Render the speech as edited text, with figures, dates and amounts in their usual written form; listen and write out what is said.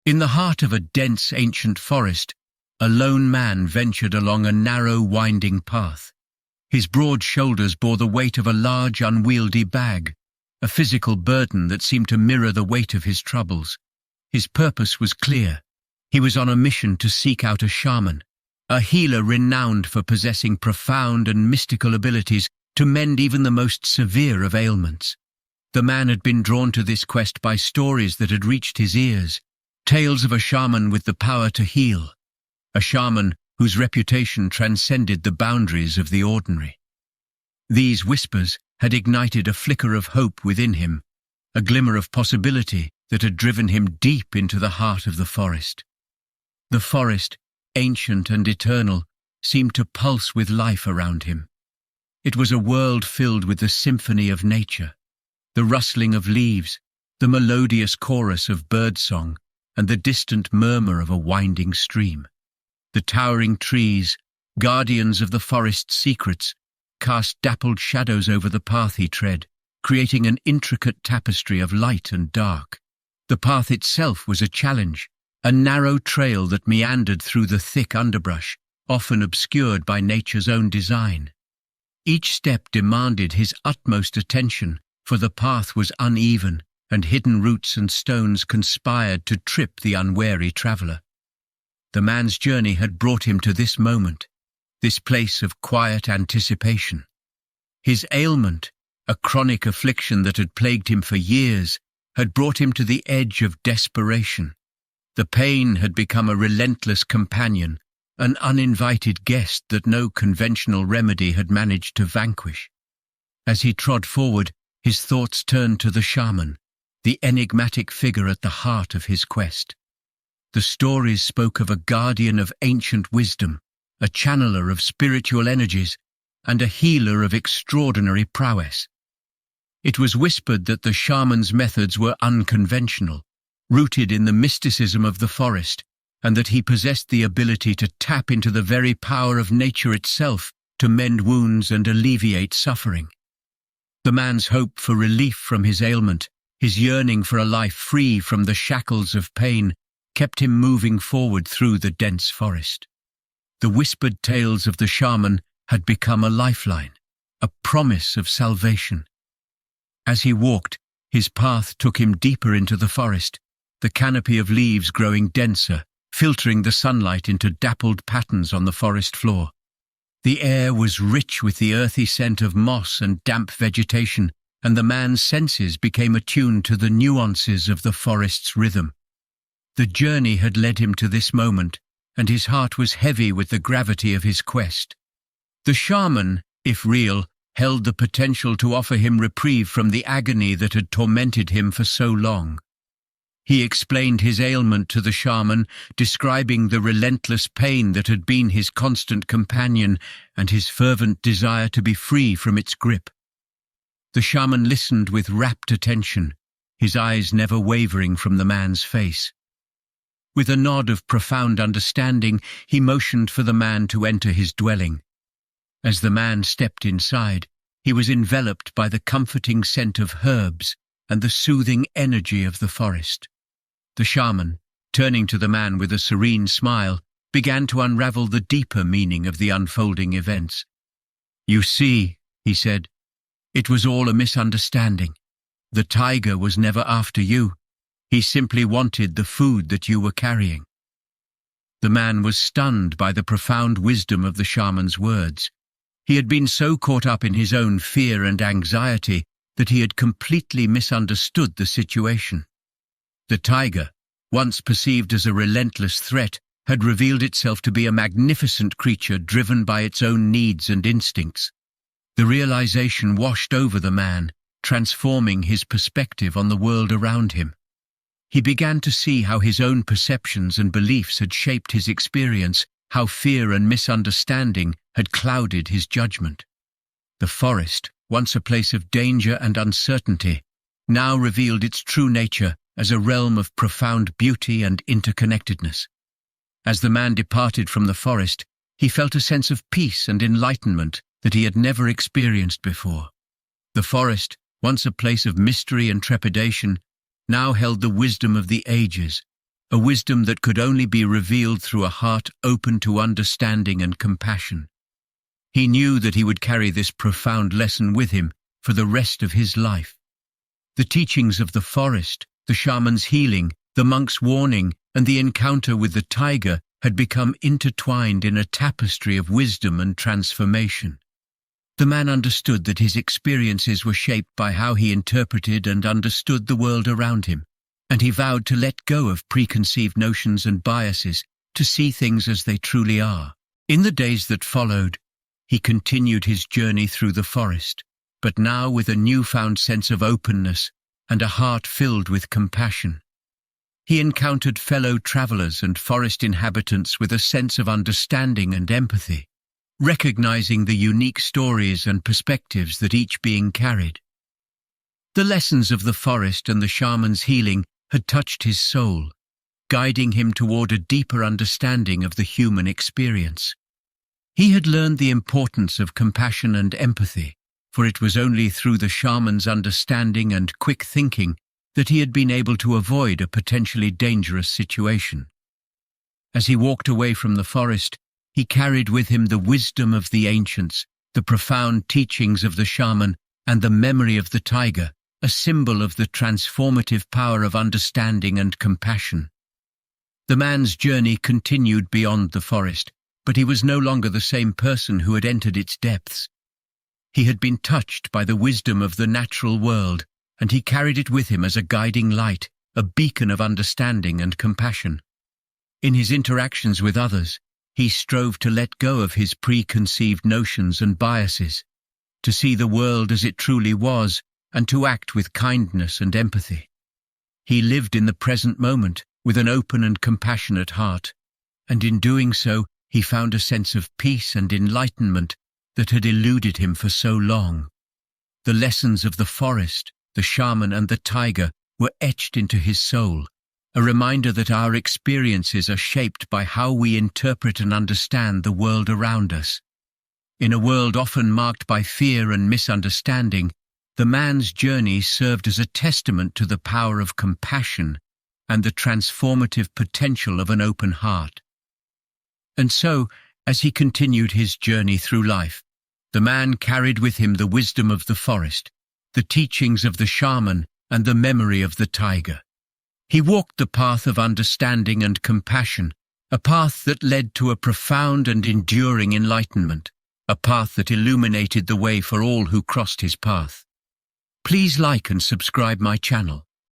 In the heart of a dense ancient forest, a lone man ventured along a narrow, winding path. His broad shoulders bore the weight of a large, unwieldy bag, a physical burden that seemed to mirror the weight of his troubles. His purpose was clear. He was on a mission to seek out a shaman, a healer renowned for possessing profound and mystical abilities to mend even the most severe of ailments. The man had been drawn to this quest by stories that had reached his ears, tales of a shaman with the power to heal, a shaman whose reputation transcended the boundaries of the ordinary. These whispers had ignited a flicker of hope within him, a glimmer of possibility that had driven him deep into the heart of the forest. The forest, ancient and eternal, seemed to pulse with life around him. It was a world filled with the symphony of nature, the rustling of leaves, the melodious chorus of birdsong, and the distant murmur of a winding stream. The towering trees, guardians of the forest's secrets, cast dappled shadows over the path he tread, creating an intricate tapestry of light and dark. The path itself was a challenge, a narrow trail that meandered through the thick underbrush, often obscured by nature's own design. Each step demanded his utmost attention, for the path was uneven, and hidden roots and stones conspired to trip the unwary traveller. The man's journey had brought him to this moment, this place of quiet anticipation. His ailment, a chronic affliction that had plagued him for years, had brought him to the edge of desperation. The pain had become a relentless companion, an uninvited guest that no conventional remedy had managed to vanquish. As he trod forward, his thoughts turned to the shaman, the enigmatic figure at the heart of his quest. The stories spoke of a guardian of ancient wisdom, a channeler of spiritual energies, and a healer of extraordinary prowess. It was whispered that the shaman's methods were unconventional, rooted in the mysticism of the forest, and that he possessed the ability to tap into the very power of nature itself to mend wounds and alleviate suffering. The man's hope for relief from his ailment, his yearning for a life free from the shackles of pain, kept him moving forward through the dense forest. The whispered tales of the shaman had become a lifeline, a promise of salvation. As he walked, his path took him deeper into the forest, the canopy of leaves growing denser, filtering the sunlight into dappled patterns on the forest floor. The air was rich with the earthy scent of moss and damp vegetation, and the man's senses became attuned to the nuances of the forest's rhythm. The journey had led him to this moment, and his heart was heavy with the gravity of his quest. The shaman, if real, held the potential to offer him reprieve from the agony that had tormented him for so long. He explained his ailment to the shaman, describing the relentless pain that had been his constant companion and his fervent desire to be free from its grip. The shaman listened with rapt attention, his eyes never wavering from the man's face. With a nod of profound understanding, he motioned for the man to enter his dwelling. As the man stepped inside, he was enveloped by the comforting scent of herbs and the soothing energy of the forest. The shaman, turning to the man with a serene smile, began to unravel the deeper meaning of the unfolding events. "You see," he said, "it was all a misunderstanding. The tiger was never after you. He simply wanted the food that you were carrying." The man was stunned by the profound wisdom of the shaman's words. He had been so caught up in his own fear and anxiety that he had completely misunderstood the situation. The tiger, once perceived as a relentless threat, had revealed itself to be a magnificent creature driven by its own needs and instincts. The realization washed over the man, transforming his perspective on the world around him. He began to see how his own perceptions and beliefs had shaped his experience, how fear and misunderstanding had clouded his judgment. The forest, once a place of danger and uncertainty, now revealed its true nature as a realm of profound beauty and interconnectedness. As the man departed from the forest, he felt a sense of peace and enlightenment that he had never experienced before. The forest, once a place of mystery and trepidation, now held the wisdom of the ages, a wisdom that could only be revealed through a heart open to understanding and compassion. He knew that he would carry this profound lesson with him for the rest of his life. The teachings of the forest, the shaman's healing, the monk's warning, and the encounter with the tiger had become intertwined in a tapestry of wisdom and transformation. The man understood that his experiences were shaped by how he interpreted and understood the world around him, and he vowed to let go of preconceived notions and biases to see things as they truly are. In the days that followed, he continued his journey through the forest, but now with a newfound sense of openness and a heart filled with compassion. He encountered fellow travelers and forest inhabitants with a sense of understanding and empathy, recognizing the unique stories and perspectives that each being carried. The lessons of the forest and the shaman's healing had touched his soul, guiding him toward a deeper understanding of the human experience. He had learned the importance of compassion and empathy, for it was only through the shaman's understanding and quick thinking that he had been able to avoid a potentially dangerous situation. As he walked away from the forest, he carried with him the wisdom of the ancients, the profound teachings of the shaman, and the memory of the tiger, a symbol of the transformative power of understanding and compassion. The man's journey continued beyond the forest, but he was no longer the same person who had entered its depths. He had been touched by the wisdom of the natural world, and he carried it with him as a guiding light, a beacon of understanding and compassion. In his interactions with others, he strove to let go of his preconceived notions and biases, to see the world as it truly was, and to act with kindness and empathy. He lived in the present moment with an open and compassionate heart, and in doing so, he found a sense of peace and enlightenment that had eluded him for so long. The lessons of the forest, the shaman, and the tiger were etched into his soul, a reminder that our experiences are shaped by how we interpret and understand the world around us. In a world often marked by fear and misunderstanding, the man's journey served as a testament to the power of compassion and the transformative potential of an open heart. And so, as he continued his journey through life, the man carried with him the wisdom of the forest, the teachings of the shaman, and the memory of the tiger. He walked the path of understanding and compassion, a path that led to a profound and enduring enlightenment, a path that illuminated the way for all who crossed his path. Please like and subscribe my channel.